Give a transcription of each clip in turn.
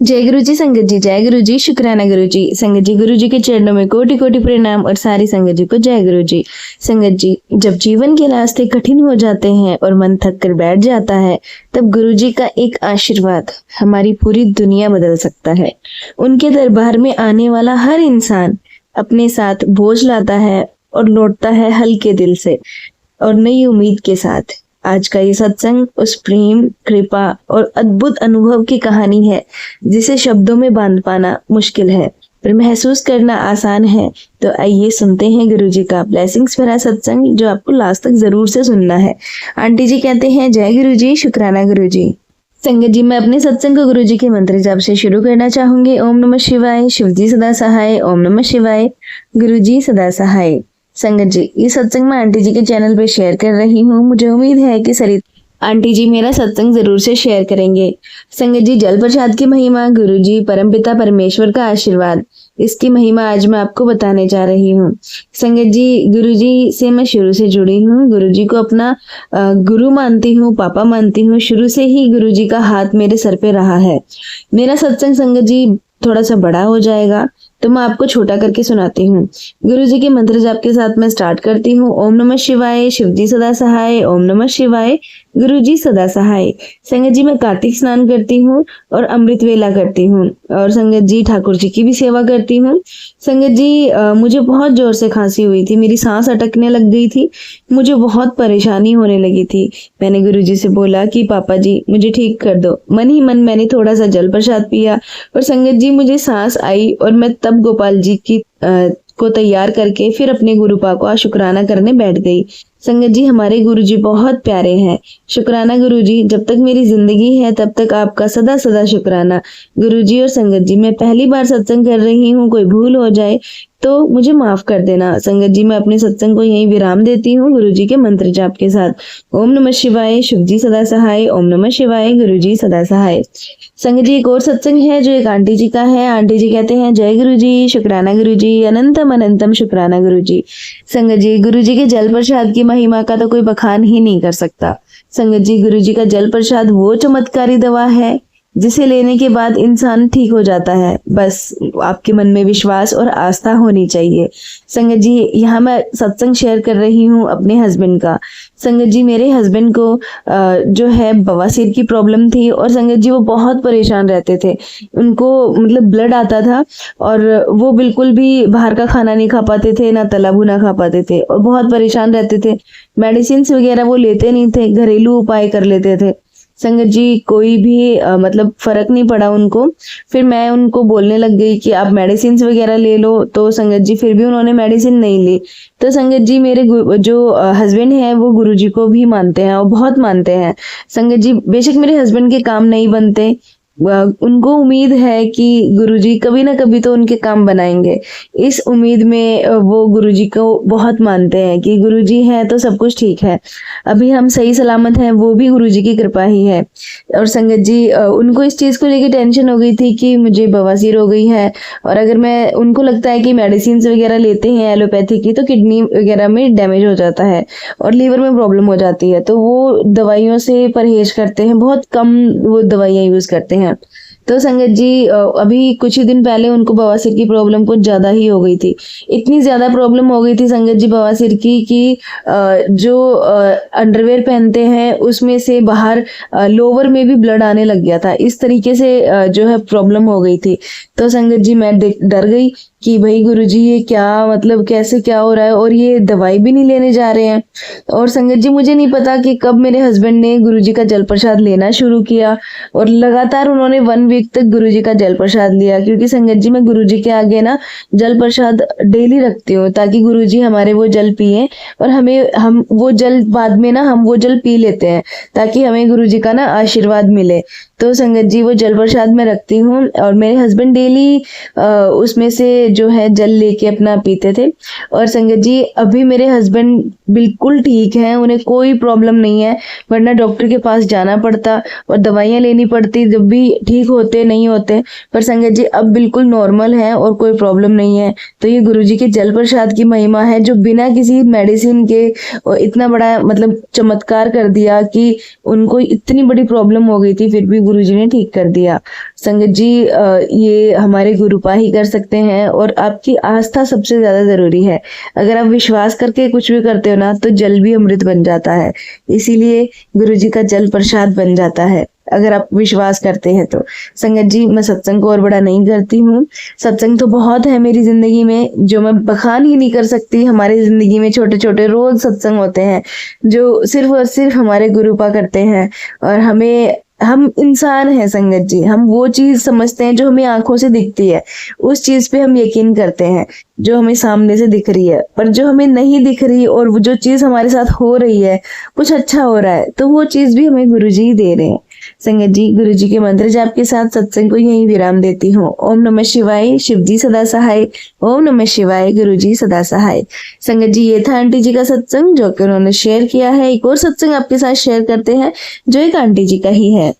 जय गुरु जी संगत जी, जय गुरु जी, शुक्राना गुरु जी। संगत जी, गुरु जी के चरणों में कोटि कोटि प्रणाम और सारी संगत जी को जय गुरु जी। संगत जी, जब जीवन के रास्ते कठिन हो जाते हैं और मन थक कर बैठ जाता है, तब गुरु जी का एक आशीर्वाद हमारी पूरी दुनिया बदल सकता है। उनके दरबार में आने वाला हर इंसान अपने साथ बोझ लाता है और लौटता है हल्के दिल से और नई उम्मीद के साथ। आज का ये सत्संग उस प्रेम, कृपा और अद्भुत अनुभव की कहानी है जिसे शब्दों में बांध पाना मुश्किल है पर महसूस करना आसान है। तो आइए सुनते हैं गुरु जी का ब्लेसिंग्स भरा सत्संग जो आपको लास्ट तक जरूर से सुनना है। आंटी जी कहते हैं जय गुरु जी, शुक्राना गुरु जी। संगत जी, मैं अपने सत्संग को गुरु जी के मंत्र जाप से शुरू करना चाहूंगी। ओम नमः शिवाय, शिव जी सदा सहाय। ओम नमः शिवाय, गुरु जी सदा सहाय। संगत जी, ये सत्संग मैं आंटी जी के चैनल पे शेयर कर रही हूँ। मुझे उम्मीद है कि सरिता आंटी जी मेरा सत्संग जरूर से शेयर करेंगे। संगत जी, जल प्रसाद की महिमा, गुरु जी परमपिता परमेश्वर का आशीर्वाद, इसकी महिमा आज मैं आपको बताने जा रही हूँ। संगत जी, गुरु जी से मैं शुरू से जुड़ी हूँ। गुरु जी को अपना गुरु मानती हूँ, पापा मानती हूँ। शुरू से ही गुरु जी का हाथ मेरे सर पे रहा है। मेरा सत्संग संगत जी थोड़ा सा बड़ा हो जाएगा तो मैं आपको छोटा करके सुनाती हूँ। गुरु जी के मंत्र जाप के साथ मैं स्टार्ट करती हूँ। ओम नमः शिवाय, शिव जी सदा सहाय। ओम नमः शिवाय, गुरु जी सदा सहाय। संगत जी, मैं कार्तिक स्नान करती हूँ और अमृत वेला करती हूँ और संगत जी ठाकुर जी की भी सेवा करती हूँ। संगत जी, मुझे बहुत जोर से खांसी हुई थी, मेरी सांस अटकने लग गई थी, मुझे बहुत परेशानी होने लगी थी। मैंने गुरु जी से बोला कि पापा जी मुझे ठीक कर दो। मन ही मन मैंने थोड़ा सा जल प्रसाद पिया और संगत जी मुझे सांस आई और मैं तब गोपाल जी की को तैयार करके फिर अपने गुरुपा को शुक्राना करने बैठ गई। संगत जी, हमारे गुरु जी बहुत प्यारे हैं। शुक्राना गुरु जी, जब तक मेरी जिंदगी है तब तक आपका सदा सदा शुक्राना। गुरु जी और संगत जी, मैं पहली बार सत्संग कर रही हूँ, कोई भूल हो जाए तो मुझे माफ कर देना। संगत जी, मैं अपने सत्संग को यहीं विराम देती हूँ गुरु जी के मंत्र जाप के साथ। ओम नमः शिवाय, शिव जी सदा सहाय। ओम नमः शिवाय, गुरु जी सदा सहाय। संगत जी, एक और सत्संग है जो एक आंटी जी का है। आंटी जी कहते हैं जय गुरु जी, शुक्राना गुरु जी, अनंतम अनंतम शुक्राना गुरु जी। संगत जी, गुरु जी के जल प्रसाद की महिमा का तो कोई बखान ही नहीं कर सकता। संगत जी, गुरु जी का जल प्रसाद वो चमत्कारी दवा है जिसे लेने के बाद इंसान ठीक हो जाता है। बस आपके मन में विश्वास और आस्था होनी चाहिए। संगत जी, यहाँ मैं सत्संग शेयर कर रही हूँ अपने हस्बैंड का। संगत जी, मेरे हस्बैंड को जो है बवासीर की प्रॉब्लम थी और संगत जी वो बहुत परेशान रहते थे। उनको मतलब ब्लड आता था और वो बिल्कुल भी बाहर का खाना नहीं खा पाते थे, ना तला भुना खा पाते थे और बहुत परेशान रहते थे। मेडिसिन वगैरह वो लेते नहीं थे, घरेलू उपाय कर लेते थे। संगत जी, कोई भी मतलब फर्क नहीं पड़ा उनको। फिर मैं उनको बोलने लग गई कि आप मेडिसिन वगैरह ले लो, तो संगत जी फिर भी उन्होंने मेडिसिन नहीं ली। तो संगत जी, मेरे जो हस्बैंड हैं वो गुरु जी को भी मानते हैं और बहुत मानते हैं। संगत जी, बेशक मेरे हस्बैंड के काम नहीं बनते, उनको उम्मीद है कि गुरुजी कभी ना कभी तो उनके काम बनाएंगे। इस उम्मीद में वो गुरुजी को बहुत मानते हैं कि गुरुजी हैं तो सब कुछ ठीक है, अभी हम सही सलामत हैं, वो भी गुरुजी की कृपा ही है। और संगत जी, उनको इस चीज को लेकर टेंशन हो गई थी कि मुझे बवासीर हो गई है और अगर मैं, उनको लगता है कि मेडिसिन वगैरह लेते हैं एलोपैथी की तो किडनी वगैरह में डैमेज हो जाता है और लीवर में प्रॉब्लम हो जाती है, तो वो दवाइयों से परहेज करते हैं, बहुत कम वो दवाइयाँ यूज करते हैं। तो संगत जी, अभी कुछ ही दिन पहले उनको बवासीर की प्रॉब्लम कुछ ज्यादा ही हो गई थी। इतनी ज्यादा प्रॉब्लम हो गई थी संगत जी बवासीर की कि जो अंडरवेयर पहनते हैं उसमें से बाहर लोअर में भी ब्लड आने लग गया था। इस तरीके से जो है प्रॉब्लम हो गई थी। तो संगत जी, मैं डर गई कि भाई गुरुजी ये क्या, मतलब कैसे क्या हो रहा है और ये दवाई भी नहीं लेने जा रहे हैं। और संगत जी, मुझे नहीं पता कि कब मेरे हस्बैंड ने गुरुजी का जल प्रसाद लेना शुरू किया और लगातार उन्होंने 1 वीक तक गुरुजी का जल प्रसाद लिया। क्योंकि संगत जी, मैं गुरुजी के आगे ना जल प्रसाद डेली रखती हूँ ताकि गुरुजी हमारे वो जल पिए और हम वो जल बाद में ना हम वो जल पी लेते हैं ताकि हमें गुरुजी का ना आशीर्वाद मिले। तो संगत जी, वो जल प्रसाद में रखती हूँ और मेरे हस्बैंड डेली उसमें से जो है जल लेके अपना पीते थे। और संगत जी अभी मेरे हस्बैंड बिल्कुल ठीक हैं, उन्हें कोई प्रॉब्लम नहीं है, वरना डॉक्टर के पास जाना पड़ता और दवाइयाँ लेनी पड़ती, जब भी ठीक होते नहीं होते। पर संगत जी अब बिल्कुल नॉर्मल है और कोई प्रॉब्लम नहीं है। तो ये गुरुजी के जल प्रसाद की महिमा है, जो बिना किसी मेडिसिन के इतना बड़ा मतलब चमत्कार कर दिया कि उनको इतनी बड़ी प्रॉब्लम हो गई थी, फिर भी गुरुजी ने ठीक कर दिया। संगत जी ये हमारे गुरुपा ही कर सकते हैं, और आपकी आस्था सबसे ज्यादा जरूरी है। अगर आप विश्वास करके कुछ भी करते हो ना, तो जल भी अमृत बन जाता है, इसीलिए गुरुजी का जल प्रसाद बन जाता है अगर आप विश्वास करते हैं तो। संगत जी मैं सत्संग को और बड़ा नहीं करती हूँ, सत्संग तो बहुत है मेरी जिंदगी में, जो मैं बखान ही नहीं कर सकती। हमारी जिंदगी में छोटे छोटे रोज सत्संग होते हैं, जो सिर्फ और सिर्फ हमारे गुरुपा करते हैं। और हम इंसान हैं संगत जी, हम वो चीज समझते हैं जो हमें आंखों से दिखती है, उस चीज पे हम यकीन करते हैं जो हमें सामने से दिख रही है। पर जो हमें नहीं दिख रही और वो जो चीज हमारे साथ हो रही है, कुछ अच्छा हो रहा है, तो वो चीज भी हमें गुरुजी ही दे रहे हैं। संगत जी गुरुजी के मंत्र जाप के साथ सत्संग को यहीं विराम देती हूँ। ओम नमः शिवाय, शिवजी सदा सहाय। ओम नमः शिवाय, गुरुजी सदा सहाय। संगत जी ये था आंटी जी का सत्संग जो कि उन्होंने शेयर किया है। एक और सत्संग आपके साथ शेयर करते हैं जो एक आंटी जी का ही है।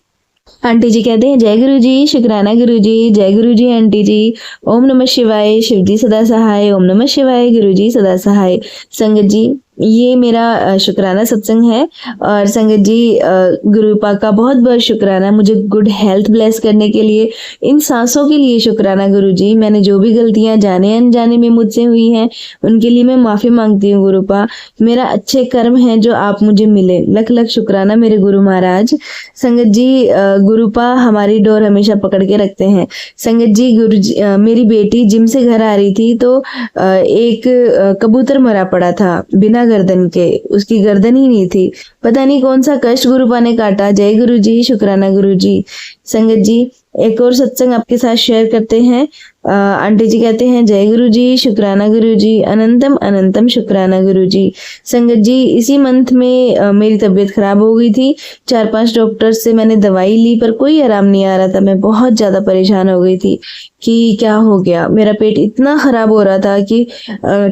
आंटी जी कहते हैं जय गुरु जी, शुक्राना गुरु जी, जय गुरु जी आंटी जी। ओम नमः शिवाय, शिवजी सदा सहाय। ओम नमः शिवाय, गुरु जी सदा सहाय। संगत जी ये मेरा शुक्राना सत्संग है, और संगत जी गुरुपा का बहुत बहुत शुक्राना मुझे गुड हेल्थ ब्लेस करने के लिए, इन सांसों के लिए शुक्राना गुरुजी। मैंने जो भी गलतियां जाने अनजाने में मुझसे हुई हैं उनके लिए मैं माफी मांगती हूँ गुरुपा। मेरा अच्छे कर्म है जो आप मुझे मिले, लख लख शुक्राना मेरे गुरु महाराज। संगत जी गुरुपा हमारी डोर हमेशा पकड़ के रखते हैं। संगत जी मेरी बेटी जिम से घर आ रही थी तो एक कबूतर मरा पड़ा था बिना गर्दन के, उसकी गर्दन ही नहीं थी, पता नहीं कौन सा कष्ट गुरुपा ने काटा। जय गुरु जी, शुक्राना गुरु जी। संगत जी एक और सत्संग आपके साथ शेयर करते हैं। आंटी जी कहते हैं जय गुरु जी, शुक्राना गुरु जी, अनंतम अनंतम शुक्राना गुरु जी। संगत जी इसी मंथ में मेरी तबीयत खराब हो गई थी, 4-5 डॉक्टर से मैंने दवाई ली पर कोई आराम नहीं आ रहा था। मैं बहुत ज्यादा परेशान हो गई थी कि क्या हो गया, मेरा पेट इतना खराब हो रहा था कि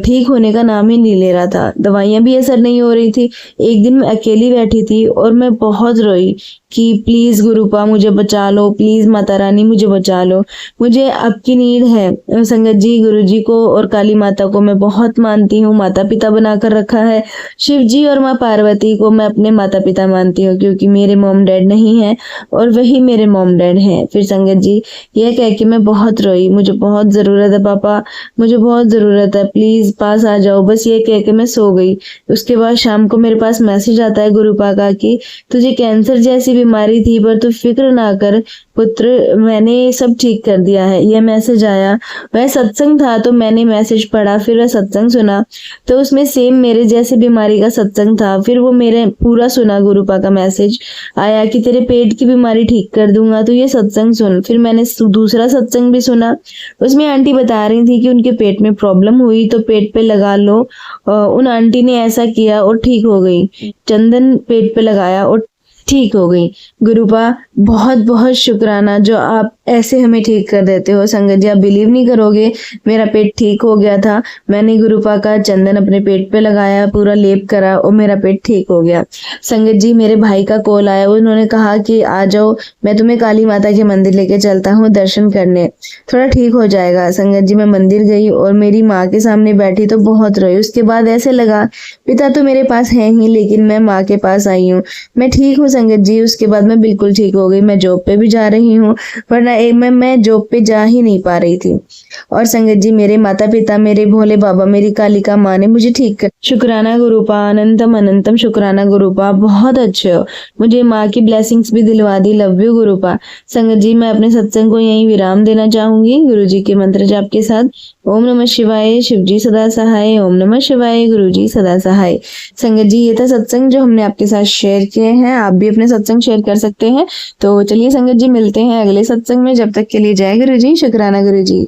ठीक होने का नाम ही नहीं ले रहा था, दवाइयां भी असर नहीं हो रही थी। एक दिन मैं अकेली बैठी थी और मैं बहुत रोई कि प्लीज गुरुपा मुझे बचा लो, प्लीज माता रानी मुझे बचा लो, मुझे आपकी नीड है। संगत जी गुरुजी को और काली माता को मैं बहुत मानती हूँ, माता पिता बनाकर रखा है। शिव जी और माँ पार्वती को मैं अपने माता पिता मानती हूँ, क्योंकि मेरे मॉम डैड नहीं है और वही मेरे मॉम डैड हैं। फिर संगत जी यह कह के मैं बहुत रोई, मुझे बहुत जरूरत है पापा, मुझे बहुत जरूरत है, प्लीज पास आ जाओ, बस ये कह के मैं सो गई। उसके बाद शाम को मेरे पास मैसेज आता है गुरुपा का कि तुझे कैंसर जैसी बीमारी थी पर तू फिक्र ना कर पुत्र, मैंने सब ठीक कर दिया है। यह मैसेज आया, वह सत्संग था तो मैंने मैसेज पढ़ा, फिर वह सत्संग सुना तो उसमें सेम मेरे जैसे बीमारी का सत्संग था। फिर वो मेरे पूरा सुना, गुरुपा का मैसेज आया कि तेरे पेट की बीमारी ठीक कर दूंगा, तो ये सत्संग सुन। फिर मैंने दूसरा सत्संग भी सुना, उसमें आंटी बता रही थी कि उनके पेट में प्रॉब्लम हुई तो पेट पे लगा लो। उन आंटी ने ऐसा किया और ठीक हो गई, चंदन पेट पे लगाया और ठीक हो गई। गुरुपा बहुत बहुत शुक्राना जो आप ऐसे हमें ठीक कर देते हो। संगत जी आप बिलीव नहीं करोगे, मेरा पेट ठीक हो गया था, मैंने गुरुपा का चंदन अपने पेट पे लगाया, पूरा लेप करा और मेरा पेट ठीक हो गया। संगत जी मेरे भाई का कॉल आया, उन्होंने कहा कि आ जाओ मैं तुम्हें काली माता के मंदिर लेके चलता हूँ दर्शन करने, थोड़ा ठीक हो जाएगा। संगत जी मैं मंदिर गई और मेरी माँ के सामने बैठी तो बहुत रोई। उसके बाद ऐसे लगा पिता तो मेरे पास है ही, लेकिन मैं माँ के पास आई हूँ, मैं ठीक हूँ संगत जी। उसके बाद मैं बिल्कुल ठीक हो गई, मैं जॉब पे भी जा रही हूँ, वरना मैं जॉब पे जा ही नहीं पा रही थी। और संगत जी मेरे माता पिता, मेरे भोले बाबा, मेरी कालिका माँ ने मुझे ठीक कर। शुक्राना गुरुपा, अनंतम अनंतम शुक्राना गुरुपा, बहुत अच्छे हो, मुझे माँ की ब्लेसिंग्स भी दिलवा दी। Love you गुरुपा। संगत जी मैं अपने सत्संग को यहीं विराम देना चाहूंगी गुरु जी के मंत्र जाप के साथ। ओम नमः शिवाय, शिवजी सदा सहाय। ओम नमः शिवाय, गुरुजी सदा सहाय। संगत जी ये था सत्संग जो हमने आपके साथ शेयर किए हैं, आप भी अपने सत्संग शेयर कर सकते हैं। तो चलिए संगत जी मिलते हैं अगले सत्संग में, जब तक के लिए जय गुरु जी, शुक्राना गुरु जी।